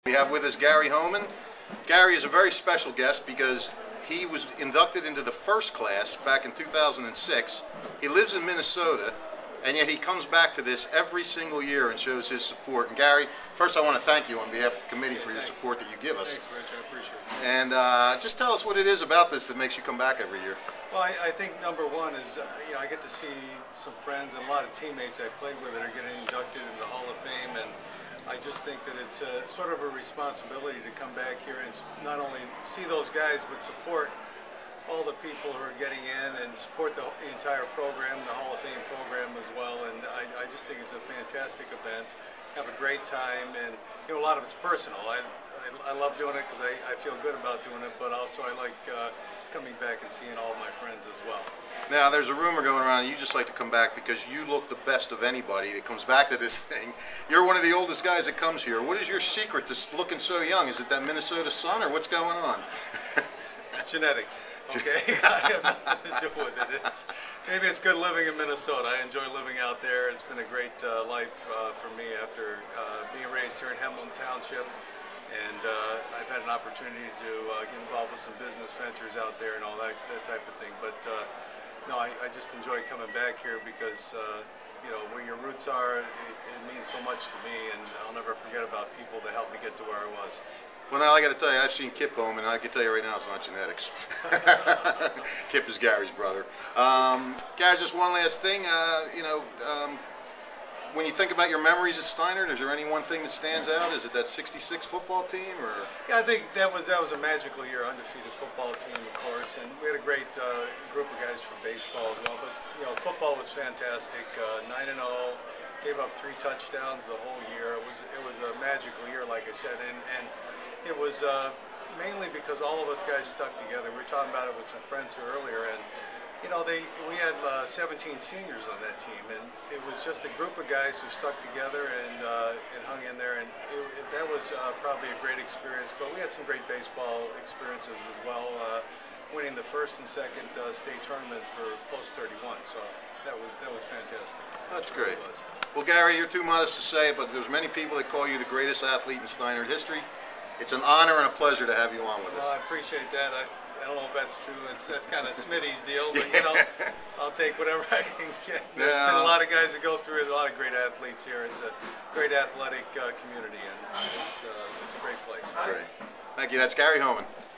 We have with us Gary Hohman. Gary is a very special guest because he was inducted into the first class back in 2006. He lives in Minnesota, and yet he comes back to this every single year and shows his support. And Gary, first I want to thank you on behalf of the committee for your support that you give us. Thanks, Rich. I appreciate it. And just tell us what it is about this that makes you come back every year. Well, I think number one is I get to see some friends and a lot of teammates I played with that are getting inducted into the Hall of Fame, and I just think that it's sort of a responsibility to come back here and not only see those guys, but support all the people who are getting in and support the entire program, the Hall of Fame program as well. And I just think it's a fantastic event. Have a great time, and a lot of it's personal. I love doing it because I feel good about doing it, but also I like coming back and seeing all my friends as well. Now, there's a rumor going around you just like to come back because you look the best of anybody that comes back to this thing. You're one of the oldest guys that comes here. What is your secret to looking so young? Is it that Minnesota sun, or what's going on? Genetics. Okay, I have nothing to do with it. Maybe it's good living in Minnesota. I enjoy living out there. It's been a great life for me after being raised here in Hohman Township. And I've had an opportunity to get involved with some business ventures out there and all that type of thing. But no, I just enjoy coming back here because where your roots are, it means so much to me, and I'll never forget about people that helped me get to where I was. Well, now I got to tell you, I've seen Kip home, and I can tell you right now, it's not genetics. Kip is Gary's brother. Gary, just one last thing. When you think about your memories at Steinert, is there any one thing that stands out? Is it that '66 football team, or? Yeah, I think that was a magical year, undefeated football team, of course, and we had a great group of guys for baseball as well. But football was fantastic. 9-0, gave up 3 touchdowns the whole year. It was a magical year, like I said, and it was mainly because all of us guys stuck together. We were talking about it with some friends here earlier, and we had 17 seniors on that team, and it was just a group of guys who stuck together and hung in there, and that was probably a great experience. But we had some great baseball experiences as well, winning the first and second state tournament for post 31. So that was fantastic. That's great. Well, Gary, you're too modest to say it, but there's many people that call you the greatest athlete in Steinert history. It's an honor and a pleasure to have you on with us. Well, I appreciate that. I don't know if that's true. That's kind of Smitty's deal, but I'll take whatever I can get. There's been a lot of guys that go through it, a lot of great athletes here. It's a great athletic community, and it's a great place. Great. Thank you. That's Gary Hohman.